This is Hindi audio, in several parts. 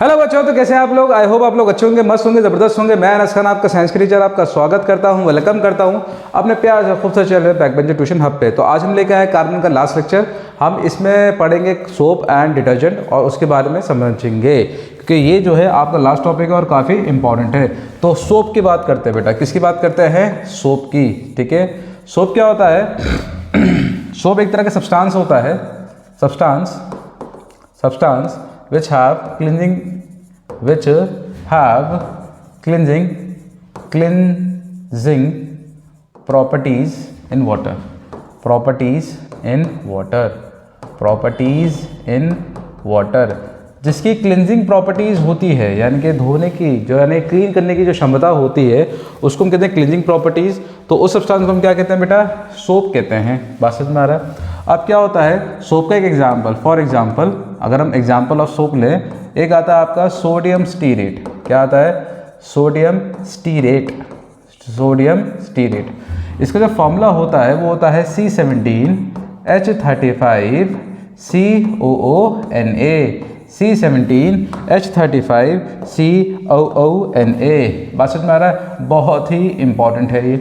हेलो बच्चों, तो कैसे हैं आप लोग। आई होप आप लोग अच्छे होंगे, मस्त होंगे, ज़बरदस्त होंगे। मैं अनस खान, आपका साइंस के टीचर, आपका स्वागत करता हूं, वेलकम करता हूं अपने प्यार से खूबसूरत चैनल बैकबेंचर ट्यूशन हब पे। तो आज हम लेकर आए कार्बन का लास्ट लेक्चर। हम इसमें पढ़ेंगे सोप एंड डिटर्जेंट और उसके बारे में समझेंगे, क्योंकि ये जो है आपका लास्ट टॉपिक है और काफ़ी इंपॉर्टेंट है। तो सोप की बात करते हैं बेटा, किसकी बात करते हैं? सोप की। ठीक है, सोप क्या होता है? सोप एक तरह का सब्सटेंस होता है, substance which have cleansing properties in water, जिसकी क्लिनजिंग प्रॉपर्टीज़ होती है, यानी कि धोने की जो यानी क्लीन करने की जो क्षमता होती है उसको हम कहते हैं क्लिनजिंग प्रॉपर्टीज़। तो उस सब्सटेंस को हम क्या कहते हैं बेटा? सोप कहते हैं। बात समझ में आ रहा है? अब क्या होता है सोप का एक एग्जाम्पल, फॉर एग्जाम्पल अगर हम एग्जाम्पल ऑफ सोप लें, एक आता है आपका सोडियम स्टीरेट। क्या आता है? Sodium stearate. इसका जो फॉर्मूला होता है वो होता है C17H35COONA। C17H35COONA। बात समझ में आ रहा है? बहुत ही इंपॉर्टेंट है ये।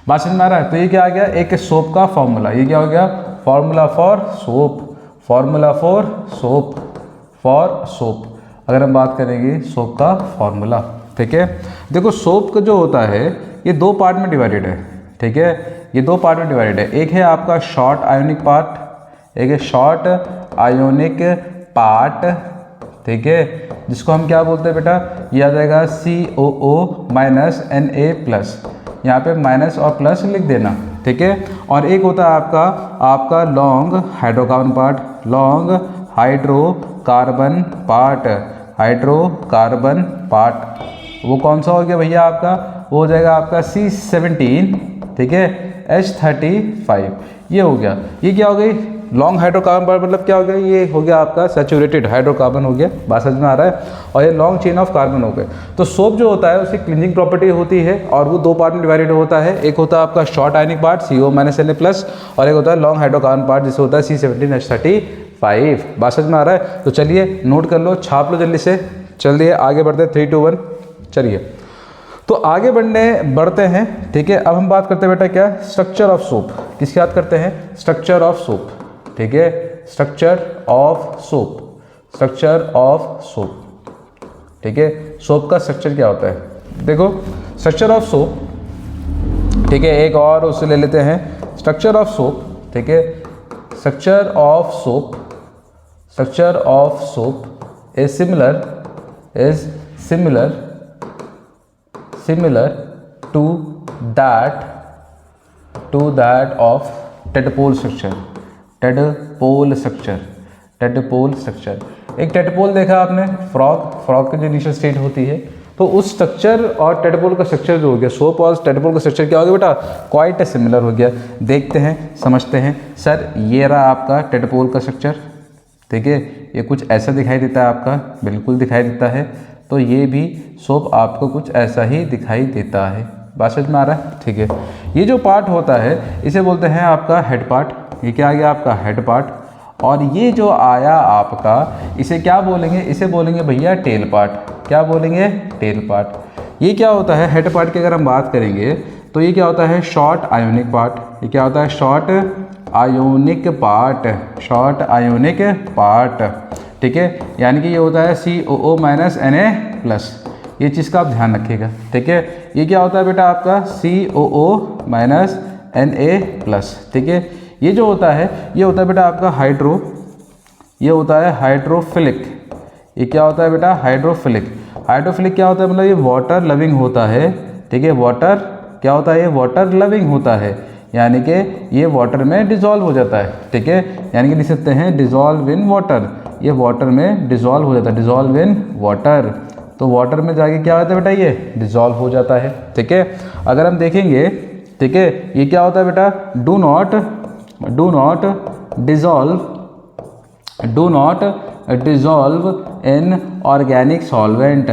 बात समझ में आ रहा है? तो ये क्या आ गया? एक सोप का फॉर्मूला। ये क्या हो गया? Formula for soap. अगर हम बात करेंगे सोप का फॉर्मूला, ठीक है। देखो सोप का जो होता है ये दो पार्ट में डिवाइडेड है, ठीक है। ये दो पार्ट में डिवाइडेड है। एक है आपका शॉर्ट आयोनिक पार्ट, एक है शॉर्ट आयोनिक पार्ट, ठीक है, जिसको हम क्या बोलते हैं बेटा? ये आ जाएगा COO-Na+। यहाँ पे माइनस और प्लस लिख देना, ठीक है। और एक होता है आपका लॉन्ग हाइड्रोकार्बन पार्ट। वो कौन सा हो गया भैया आपका? वो हो जाएगा आपका C17, ठीक है, H35। ये हो गया। ये क्या हो गई? लॉन्ग हाइड्रोकार्बन पार्ट मतलब क्या हो गया? ये हो गया आपका सैचुरेटेड हाइड्रोकार्बन हो गया। बात समझ में आ रहा है? और ये लॉन्ग चेन ऑफ कार्बन हो गए। तो सोप जो होता है उसकी क्लीनिंग प्रॉपर्टी होती है और वो दो पार्ट में डिवाइडेड होता है। एक होता है आपका शॉर्ट आयनिक पार्ट CO-Na+, और एक होता है लॉन्ग हाइड्रोकार्बन पार्ट जिसे होता है C17H35। बात समझ में आ रहा है? तो चलिए नोट कर लो, छाप लो जल्दी से। चलिए आगे बढ़ते हैं, 3, 2, 1 चलिए। तो आगे बढ़ते हैं, ठीक है। अब हम बात करते हैं बेटा क्या? Structure of soap. किसकी बात करते हैं? स्ट्रक्चर ऑफ सोप, ठीक है। स्ट्रक्चर ऑफ सोप, ठीक है। सोप का स्ट्रक्चर क्या होता है? देखो स्ट्रक्चर ऑफ सोप, ठीक है, एक और उसे ले लेते हैं। स्ट्रक्चर ऑफ सोप, ठीक है। Structure of soap is similar to that of tadpole structure. एक टेडपोल देखा आपने? फ्रॉग की जो इनिशियल स्टेट होती है, तो उस स्ट्रक्चर और टेडपोल का स्ट्रक्चर जो हो गया, सोप और टेडपोल का स्ट्रक्चर क्या हो गया बेटा? क्वाइट सिमिलर हो गया। देखते हैं, समझते हैं। सर ये रहा आपका टेडपोल का स्ट्रक्चर, ठीक है। ये कुछ ऐसा दिखाई देता है आपका, बिल्कुल दिखाई देता है। तो ये भी सोप आपको कुछ ऐसा ही दिखाई देता है। बात समझ में आ रहा है? ठीक है। ये जो पार्ट होता है इसे बोलते हैं आपका हेड पार्ट। ये क्या आ गया आपका? Head part. और ये जो आया आपका, इसे क्या बोलेंगे? इसे बोलेंगे भैया टेल पार्ट। क्या बोलेंगे? Tail part. ये क्या होता है? हेड पार्ट की अगर हम बात करेंगे तो ये क्या होता है? Short ionic part. ये क्या होता है? शॉर्ट आयोनिक पार्ट, ठीक है। यानी कि ये होता है COO-Na+। ये चीज़ का आप ध्यान रखिएगा, ठीक है। ये क्या होता है बेटा आपका? COO-Na+, ठीक है। ये जो होता है ये होता है बेटा आपका हाइड्रोफिलिक। ये क्या होता है बेटा? हाइड्रोफिलिक क्या होता है? मतलब ये वाटर लविंग होता है, ठीक है। वाटर क्या होता है? ये वाटर लविंग होता है, यानी कि ये वाटर में डिज़ोल्व हो जाता है, ठीक है। यानी कि लिख सकते हैं डिज़ोल्व इन वाटर। ये वाटर में डिज़ोल्व हो जाता है, डिज़ोल्व इन वाटर। तो वाटर में जाके क्या होता है बेटा? ये डिज़ोल्व हो जाता है, ठीक है। अगर हम देखेंगे, ठीक है, ये क्या होता है बेटा? Do not dissolve in organic solvent.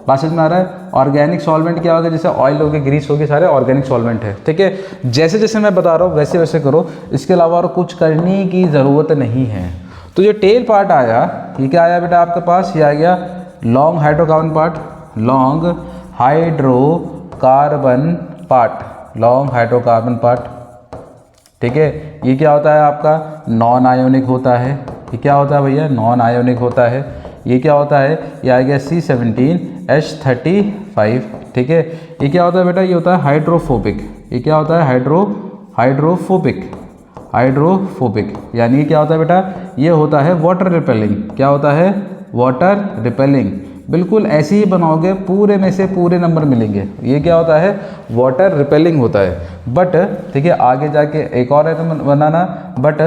बात समझ में आ रहा है? ऑर्गेनिक सॉल्वेंट क्या होगा? जैसे ऑयल हो गया, ग्रीस हो गया, सारे ऑर्गेनिक सॉल्वेंट है, ठीक है। जैसे जैसे मैं बता रहा हूँ वैसे वैसे करो, इसके अलावा और कुछ करने की ज़रूरत नहीं है। तो जो टेल पार्ट आया, ये क्या आया बेटा आपके पास, ये आ गया long hydrocarbon part, long hydrocarbon part, long hydrocarbon part, ठीक है। ये क्या होता है आपका, नॉन आयोनिक होता है। ये क्या होता है भैया, नॉन आयोनिक होता है। ये क्या होता है, ये आ गया C17H35, ठीक है। ये क्या होता है बेटा, ये होता है हाइड्रोफोबिक। ये क्या होता है, हाइड्रोफोबिक, यानी क्या होता है बेटा, ये होता है वाटर रिपेलिंग। क्या होता है, वाटर रिपेलिंग। बिल्कुल ऐसे ही बनाओगे, पूरे में से पूरे नंबर मिलेंगे। ये क्या होता है, वाटर रिपेलिंग होता है। बट ठीक है, आगे जाके एक और है बनाना, but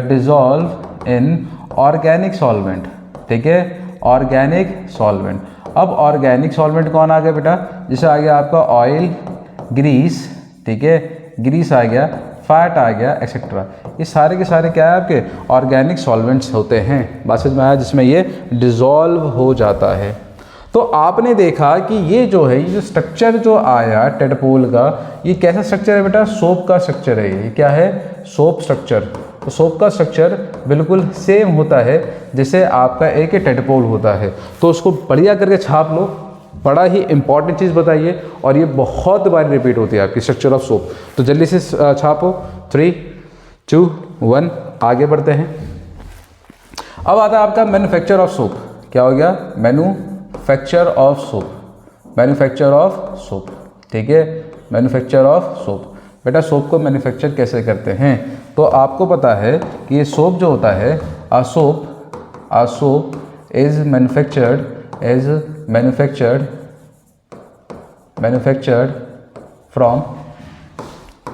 dissolve in organic solvent, ठीक है, ऑर्गेनिक सॉल्वेंट। अब ऑर्गेनिक सॉल्वेंट कौन आ गया बेटा, जैसे आ गया आपका ऑयल, ग्रीस, ठीक है, ग्रीस आ गया, फैट आ गया, एक्सेट्रा। ये सारे के सारे क्या है आपके ऑर्गेनिक सॉल्वेंट्स होते हैं। बात समझ में आया, जिसमें ये डिज़ोल्व हो जाता है। तो आपने देखा कि ये जो है, ये जो स्ट्रक्चर जो आया टेडपोल का, ये कैसा स्ट्रक्चर है बेटा, सोप का स्ट्रक्चर है। ये क्या है, सोप स्ट्रक्चर। तो सोप का स्ट्रक्चर बिल्कुल सेम होता है जैसे आपका एक टेडपोल होता है। तो उसको बढ़िया करके छाप लो, बड़ा ही इंपॉर्टेंट चीज़ बताइए, और ये बहुत बार रिपीट होती है आपकी स्ट्रक्चर ऑफ सोप। तो जल्दी से छापो, 3, 2, 1, आगे बढ़ते हैं। अब आता है आपका मैन्युफैक्चर ऑफ सोप। क्या हो गया, manufacture of soap, manufacture of soap, ठीक है, मैन्युफैक्चर ऑफ सोप। बेटा सोप को मैन्युफैक्चर कैसे करते हैं, तो आपको पता है कि ये सोप जो होता है, a soap is manufactured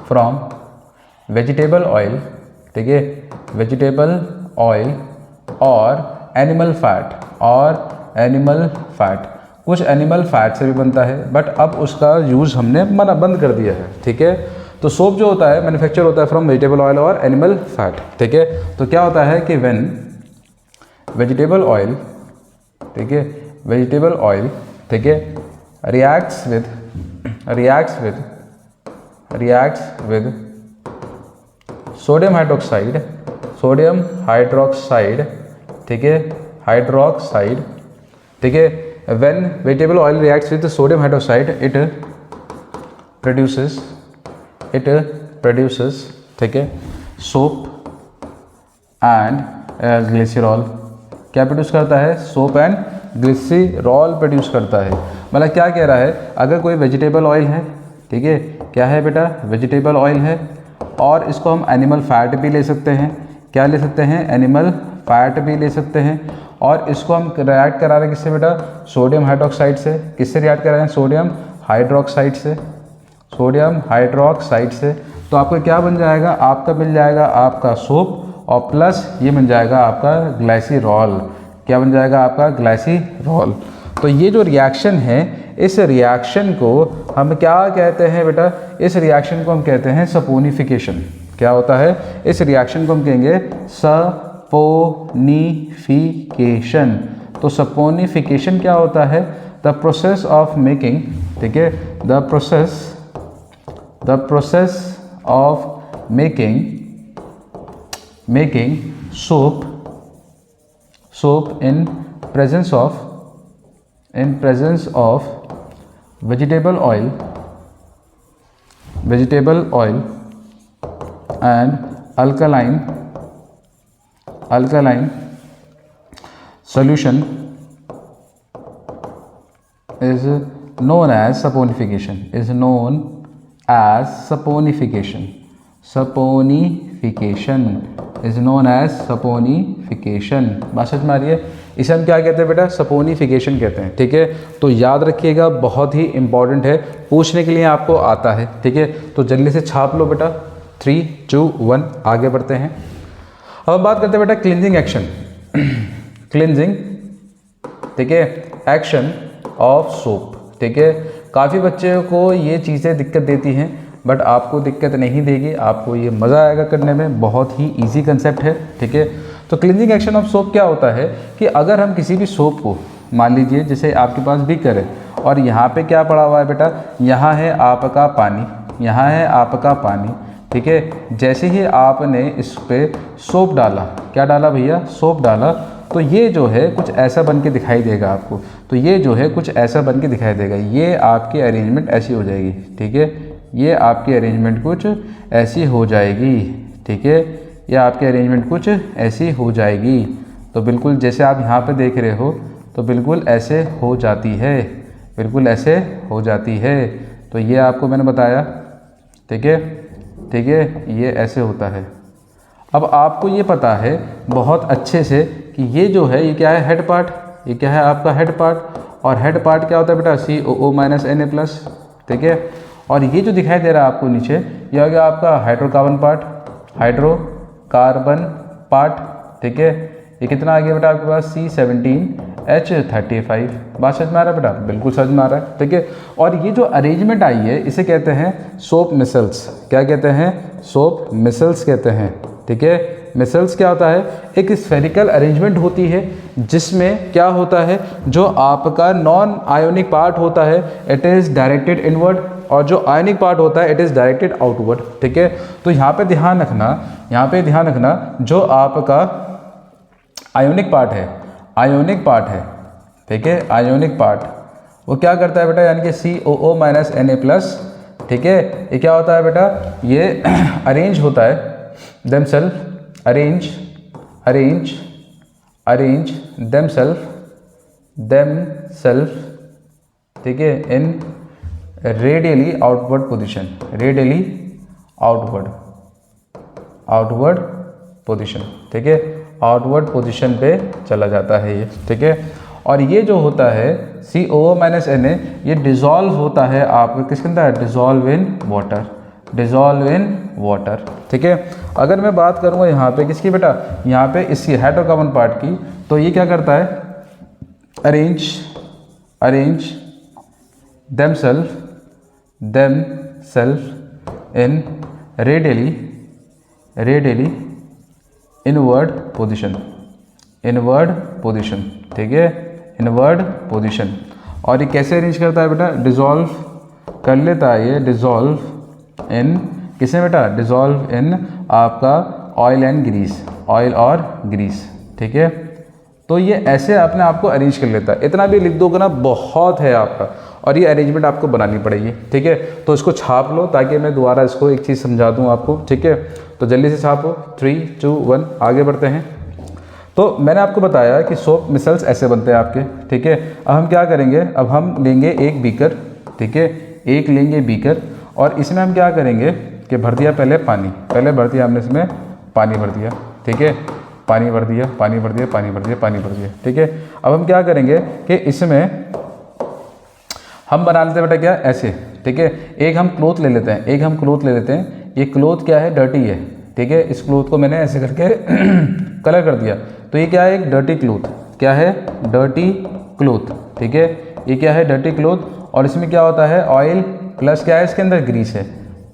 from vegetable oil, ठीक है, वेजिटेबल ऑयल और एनिमल फैट, कुछ एनिमल फैट से भी बनता है, बट अब उसका यूज़ हमने बंद कर दिया है, ठीक है। तो सोप जो होता है मैन्युफैक्चर होता है फ्रॉम वेजिटेबल ऑयल और एनिमल फैट, ठीक है। तो क्या होता है कि व्हेन वेजिटेबल ऑयल, ठीक है, वेजिटेबल ऑयल, ठीक है, रिएक्ट्स विद सोडियम हाइड्रोक्साइड, ठीक है, हाइड्रोक्साइड, ठीक है। When vegetable oil reacts with sodium hydroxide, it produces, ठीक है, सोप एंड ग्लिसरॉल। क्या प्रोड्यूस करता है, सोप एंड ग्लिसरॉल प्रोड्यूस करता है। मतलब क्या कह रहा है, अगर कोई वेजिटेबल ऑयल है, ठीक है, क्या है बेटा, वेजिटेबल ऑयल है, और इसको हम एनिमल फैट भी ले सकते हैं। क्या ले सकते हैं, एनिमल फैट भी ले सकते हैं। और इसको हम रिएक्ट करा रहे हैं किससे बेटा, सोडियम हाइड्रोक्साइड से। किससे रिएक्ट करा रहे हैं, सोडियम हाइड्रोक्साइड से। तो आपका क्या बन जाएगा, आपका मिल जाएगा आपका सोप, और प्लस ये बन जाएगा आपका ग्लाइसिरॉल। क्या बन जाएगा आपका, ग्लाइसिरॉल। तो ये जो रिएक्शन है, इस रिएक्शन को हम क्या कहते हैं बेटा, इस रिएक्शन को हम कहते हैं सपोनिफिकेशन। क्या होता है, इस रिएक्शन को हम कहेंगे सपोनिफिकेशन। तो सपोनिफिकेशन क्या होता है, द प्रोसेस ऑफ मेकिंग, ठीक है, the process of making soap in presence of vegetable oil and alkaline solution is known as saponification. Saponification is known as saponification। बात समझ में आ रही है, इसे हम क्या कहते हैं बेटा, सपोनिफिकेशन कहते हैं, ठीक है। तो याद रखिएगा, बहुत ही इंपॉर्टेंट है, पूछने के लिए आपको आता है, ठीक है। तो जल्दी से छाप लो बेटा, 3, 2, 1, आगे बढ़ते हैं। अब हम बात करते हैं बेटा क्लींजिंग एक्शन, क्लींजिंग, ठीक है, एक्शन ऑफ सोप, ठीक है। काफ़ी बच्चे को ये चीज़ें दिक्कत देती हैं, बट आपको दिक्कत नहीं देगी, आपको ये मज़ा आएगा करने में, बहुत ही इजी कंसेप्ट है, ठीक है। तो क्लींजिंग एक्शन ऑफ सोप क्या होता है कि अगर हम किसी भी सोप को, मान लीजिए जैसे आपके पास बीकर है, और यहाँ पे क्या पड़ा हुआ है बेटा, यहाँ है आपका पानी, ठीक है। जैसे ही आपने इस पर सोप डाला, क्या डाला भैया, सोप डाला, तो ये जो है कुछ ऐसा बन के दिखाई देगा आपको। तो ये जो है कुछ ऐसा बन के दिखाई देगा। ये आपकी अरेंजमेंट ऐसी हो जाएगी, ठीक है। ये आपकी अरेंजमेंट कुछ ऐसी हो जाएगी, ठीक है। ये आपकी अरेंजमेंट कुछ ऐसी हो जाएगी। तो बिल्कुल जैसे आप यहाँ पे देख रहे हो, तो बिल्कुल ऐसे हो जाती है, बिल्कुल ऐसे हो जाती है। तो ये आपको मैंने बताया, ठीक है, ठीक है, ये ऐसे होता है। अब आपको ये पता है बहुत अच्छे से कि ये जो है ये क्या है, हेड पार्ट, ये क्या है आपका हेड पार्ट। और हेड पार्ट क्या होता है बेटा, COO माइनस Na+, ठीक है। और ये जो दिखाई दे रहा है आपको नीचे, ये हो गया आपका हाइड्रोकार्बन पार्ट, हाइड्रोकार्बन पार्ट, ठीक है। ये कितना आ गया बेटा आपके पास, C17H35। बात समझ में आ रहा है बेटा, बिल्कुल समझ में आ रहा है, ठीक है। और ये जो अरेंजमेंट आई है इसे कहते हैं सोप मिसल्स। क्या कहते हैं, सोप मिसल्स कहते हैं, ठीक है। मिसल्स क्या होता है, एक स्फेरिकल अरेंजमेंट होती है जिसमें क्या होता है, जो आपका नॉन आयोनिक पार्ट होता है इट इज़ डायरेक्टेड इनवर्ड, और जो आयोनिक पार्ट होता है इट इज़ डायरेक्टेड आउटवर्ड, ठीक है। तो यहाँ पे ध्यान रखना, यहाँ पे ध्यान रखना, जो आपका आयोनिक पार्ट है, आयोनिक पार्ट है, ठीक है, आयोनिक पार्ट वो क्या करता है बेटा, यानी कि COO माइनस Na+, ठीक है। ये क्या होता है बेटा, ये अरेंज होता है themselves, arrange themselves, ठीक है, in radially outward position, radially outward position, ठीक है, आउटवर्ड पोजीशन पे चला जाता है ये, ठीक है। और ये जो होता है COO माइनस Na, ये डिज़ोल्व होता है आप किसके अंदर, dissolve in water, dissolve in water, ठीक है। अगर मैं बात करूँगा यहाँ पे किसकी बेटा, यहाँ पे इसकी हाइड्रोकार्बन पार्ट की, तो ये क्या करता है, अरेंज themselves इन रेडियली इनवर्ड पोजीशन, ठीक है, इनवर्ड पोजीशन। और ये कैसे अरेंज करता है बेटा, डिज़ोल्व कर लेता है ये, डिज़ोल्व इन किसमें बेटा, डिज़ोल्व इन आपका ऑयल एंड ग्रीस, ऑयल और ग्रीस, ठीक है। तो ये ऐसे अपने आप को अरेंज कर लेता है। इतना भी लिख दोगे ना बहुत है आपका, और ये अरेंजमेंट आपको बनानी पड़ेगी, ठीक है। तो इसको छाप लो ताकि मैं दोबारा इसको एक चीज़ समझा दूँ आपको, ठीक है। तो जल्दी से छापो, 3, 2, 1 आगे बढ़ते हैं। तो मैंने आपको बताया कि सोप मिसल्स ऐसे बनते हैं आपके, ठीक है। अब हम क्या करेंगे, अब हम लेंगे एक बीकर, ठीक है, एक लेंगे बीकर, और इसमें हम क्या करेंगे कि भर दिया पहले पानी, पहले भर दिया हमने इसमें पानी भर दिया, ठीक है, पानी भर दिया, पानी भर दिया, पानी भर दिया, पानी भर दिया, ठीक है। अब हम क्या करेंगे कि इसमें हम बना लेते हैं बेटा क्या, ऐसे, ठीक है। एक हम क्लोथ ले लेते हैं, एक हम क्लोथ ले लेते हैं। ये क्लोथ क्या है, डर्टी है, ठीक है। इस क्लोथ को मैंने ऐसे करके कलर कर दिया, तो ये क्या है, एक डर्टी क्लोथ, क्या है, डर्टी क्लोथ, ठीक है। ये क्या है, डर्टी क्लोथ, और इसमें क्या होता है, ऑयल प्लस क्या है, इसके अंदर ग्रीस है,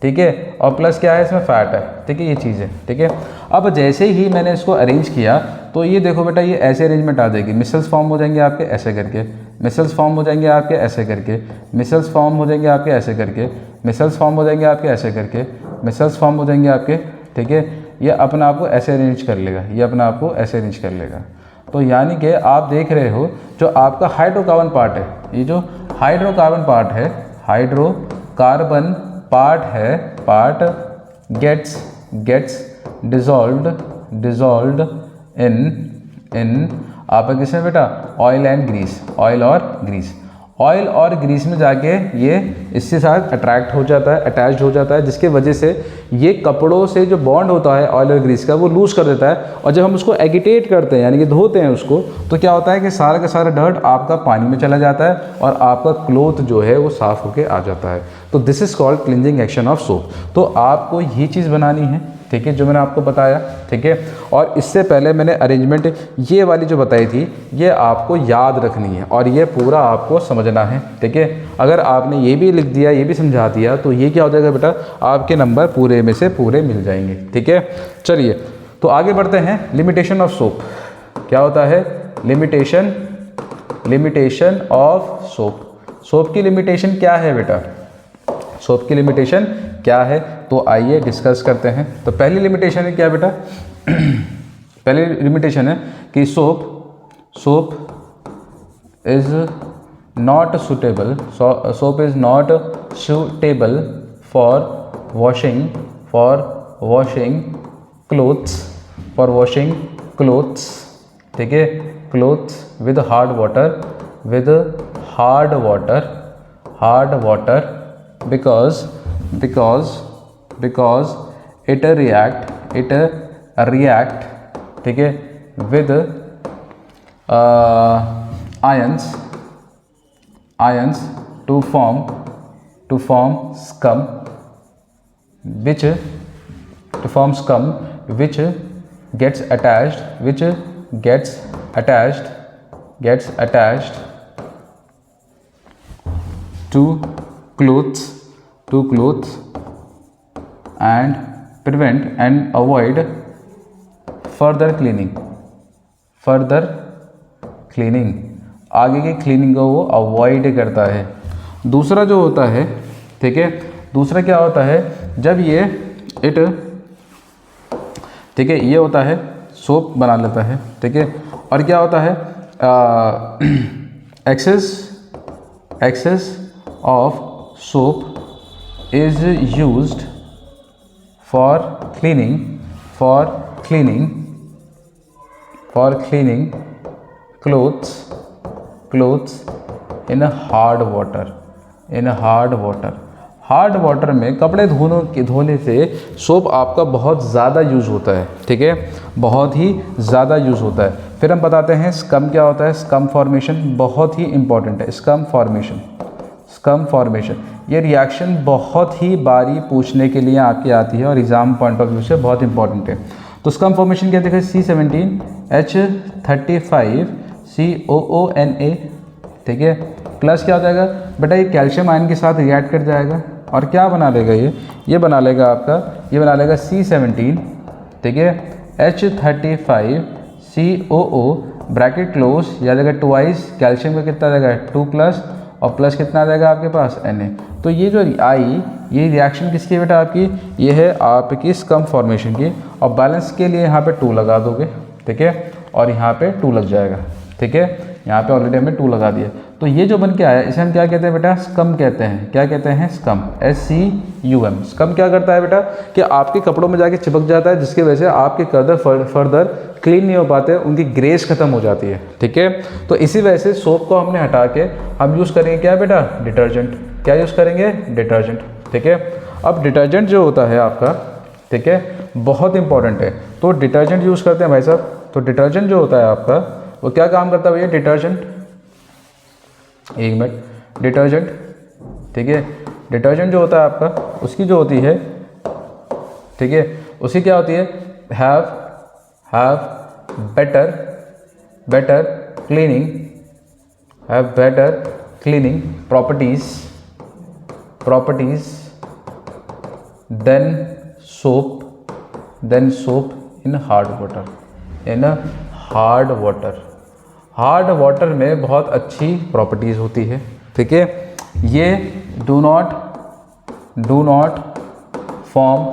ठीक है, और प्लस क्या है, इसमें फैट है, ठीक है, ये चीज़ है, ठीक है। अब जैसे ही मैंने इसको अरेंज किया, तो ये देखो बेटा, ये ऐसे अरेंजमेंट आ जाएगी, मिसल्स फॉर्म हो जाएंगे आपके ऐसे करके, मिसल्स फॉर्म हो जाएंगे आपके ऐसे करके, मिसल्स फॉर्म हो जाएंगे आपके ऐसे करके, मिसल्स फॉर्म हो जाएंगे आपके ऐसे करके, मिसल्स फॉर्म हो जाएंगे आपके, ठीक है। ये अपने आप को ऐसे अरेंज कर लेगा, ये अपने आप को ऐसे अरेंज कर लेगा। तो यानी कि आप देख रहे हो जो आपका हाइड्रोकार्बन पार्ट है, ये जो हाइड्रोकार्बन पार्ट है, हाइड्रोकार्बन पार्ट है, पार्ट गेट्स डिजॉल्व्ड इन आपका किसमें बेटा, ऑयल एंड ग्रीस, ऑयल और ग्रीस, ऑयल और ग्रीस में जाके ये इसके साथ अट्रैक्ट हो जाता है, अटैच्ड हो जाता है, जिसके वजह से ये कपड़ों से जो बॉन्ड होता है ऑयल और ग्रीस का वो लूज कर देता है। और जब हम उसको एगिटेट करते हैं यानी कि धोते हैं उसको, तो क्या होता है कि सारा का सारा डर्ट आपका पानी में चला जाता है और आपका क्लोथ जो है वो साफ़ होके आ जाता है। तो this is called cleansing action of soap. तो आपको ये चीज़ बनानी है, ठीक है, जो मैंने आपको बताया, ठीक है। और इससे पहले मैंने अरेंजमेंट ये वाली जो बताई थी ये आपको याद रखनी है और ये पूरा आपको समझना है, ठीक है। अगर आपने ये भी लिख दिया, ये भी समझा दिया, तो ये क्या हो जाएगा बेटा, आपके नंबर पूरे में से पूरे मिल जाएंगे, ठीक है। चलिए तो आगे बढ़ते हैं। लिमिटेशन ऑफ सोप क्या होता है, लिमिटेशन ऑफ सोप। सोप की लिमिटेशन क्या है बेटा, सोप की लिमिटेशन क्या है, तो आइए डिस्कस करते हैं। तो पहली लिमिटेशन है क्या बेटा? पहली लिमिटेशन है कि soap is not suitable for washing clothes, ठीक है, clothes with hard water because it react, ठीक है, with ions to form scum which gets attached to clothes and prevent and avoid further cleaning, आगे की क्लीनिंग को वो अवॉइड करता है। दूसरा जो होता है, ठीक है, दूसरा क्या होता है, जब ये ठीक है, ये होता है सोप बना लेता है, ठीक है, और क्या होता है, excess of soap is used for cleaning clothes in hard water में कपड़े धोने से सोप आपका बहुत ज़्यादा यूज़ होता है, ठीक है, बहुत ही ज़्यादा यूज़ होता है। फिर हम बताते हैं स्कम क्या होता है। स्कम फॉर्मेशन बहुत ही इंपॉर्टेंट है। स्कम फॉर्मेशन ये रिएक्शन बहुत ही बारी पूछने के लिए आपकी आती है और एग्ज़ाम पॉइंट ऑफ व्यू से बहुत इंपॉर्टेंट है। तो स्कम फॉर्मेशन क्या देखा, C17H35COONA, ठीक है, प्लस क्या हो जाएगा बेटा, ये कैल्शियम आयन के साथ रिएक्ट कर जाएगा और क्या बना लेगा, ये बना लेगा आपका, ये बना लेगा C17, ठीक है, H35COO ब्रैकेट क्लोज, याद आएगा ट्वाइस कैल्शियम का कितना आ जाएगा 2+ और प्लस कितना आ जाएगा आपके पास Na। तो ये जो ये रिएक्शन किसकी है बेटा आपकी, ये है आपकी स्कम फॉर्मेशन की, और बैलेंस के लिए यहाँ पे 2 लगा दोगे, ठीक है, और यहाँ पे 2 लग जाएगा, ठीक है, यहाँ पे ऑलरेडी हमने 2 लगा दिया। तो ये जो बन के आया इसे हम क्या कहते हैं बेटा, स्कम कहते हैं। क्या कहते हैं, स्कम, SCUM। स्कम क्या करता है बेटा कि आपके कपड़ों में जाके चिपक जाता है, जिसकी वजह से आपके कपड़े फर्दर क्लीन नहीं हो पाते, उनकी ग्रेस खत्म हो जाती है, ठीक है। तो इसी वजह से सोप को हमने हटा के हम यूज़ करेंगे क्या बेटा, डिटर्जेंट। क्या यूज़ करेंगे, डिटर्जेंट, ठीक है। अब डिटर्जेंट जो होता है आपका, ठीक है, बहुत इंपॉर्टेंट है। तो डिटर्जेंट यूज़ करते हैं भाई साहब। तो डिटर्जेंट जो होता है आपका वो क्या काम करता है भैया, डिटर्जेंट, एक मिनट, डिटर्जेंट, ठीक है, डिटर्जेंट जो होता है आपका उसकी जो होती है, ठीक है, उसकी क्या होती है, have better cleaning properties than soap in hard water में बहुत अच्छी प्रॉपर्टीज़ होती है, ठीक है। ये डू नॉट फॉर्म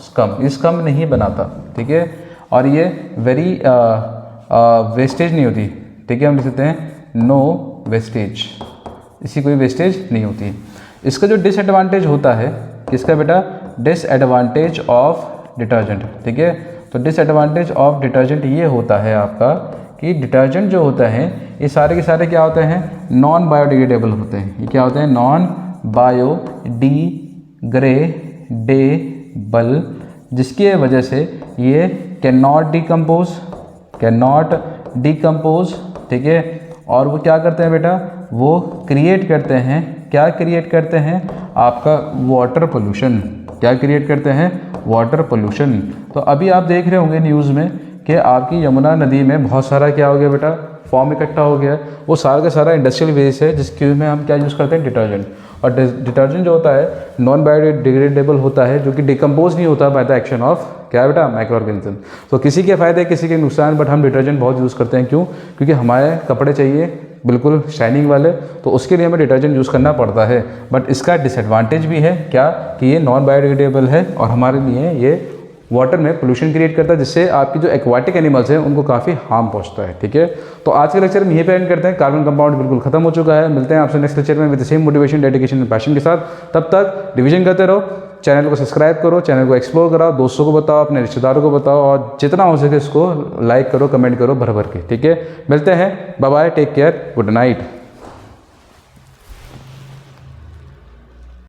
स्कम, ये स्कम नहीं बनाता, ठीक है, और ये वेरी वेस्टेज नहीं होती, ठीक है, हम लिख सकते हैं नो वेस्टेज, इसकी कोई वेस्टेज नहीं होती। इसका जो डिसएडवांटेज होता है, किसका बेटा, डिसएडवांटेज ऑफ डिटर्जेंट, ठीक है। तो डिसएडवांटेज ऑफ डिटर्जेंट ये होता है आपका कि डिटर्जेंट जो होता है ये सारे के सारे क्या होते हैं, नॉन बायोडिग्रेडेबल होते हैं। ये क्या होते हैं, नॉन बायोडिग्रेडेबल, जिसकी वजह से ये कैन नॉट डिकम्पोज, ठीक है। और वो क्या करते हैं बेटा, वो क्रिएट करते हैं, क्या क्रिएट करते हैं, आपका वाटर पोल्यूशन। क्या क्रिएट करते हैं, वाटर पोल्यूशन। तो अभी आप देख रहे होंगे न्यूज़ में कि आपकी यमुना नदी में बहुत सारा क्या हो गया बेटा, फॉर्म इकट्ठा हो गया। वो सारा का सारा इंडस्ट्रियल वेस्ट है, जिसके में हम क्या यूज़ करते हैं, डिटर्जेंट। और डिटर्जेंट जो होता है नॉन बायोडिग्रेडेबल होता है, जो कि डिकम्पोज नहीं होता बाय द एक्शन ऑफ क्या बेटा, माइक्रो ऑर्गेनिज्म। तो किसी के फ़ायदे किसी के नुकसान, बट हम डिटर्जेंट बहुत यूज़ करते हैं। क्यों, क्योंकि हमारे कपड़े चाहिए बिल्कुल शाइनिंग वाले, तो उसके लिए हमें डिटर्जेंट यूज़ करना पड़ता है। बट इसका डिसएडवांटेज भी है क्या कि ये नॉन बायोडिग्रेडेबल है और हमारे लिए ये वाटर में पोल्यूशन क्रिएट करता है, जिससे आपकी जो एक्वाटिक एनिमल्स हैं उनको काफ़ी हार्म पहुंचता है। ठीक है, तो आज के लेक्चर में यहीं पे एंड करते हैं। कार्बन कंपाउंड बिल्कुल खत्म हो चुका है। मिलते हैं आपसे नेक्स्ट लेक्चर में with same motivation, dedication and passion के साथ। तब तक रिवीजन करते रहो, चैनल को सब्सक्राइब करो, चैनल को एक्सप्लोर कराओ, दोस्तों को बताओ, अपने रिश्तेदारों को बताओ और जितना हो सके इसको लाइक करो, कमेंट करो भर भर के। ठीक है, मिलते हैं, bye bye, take care, good night.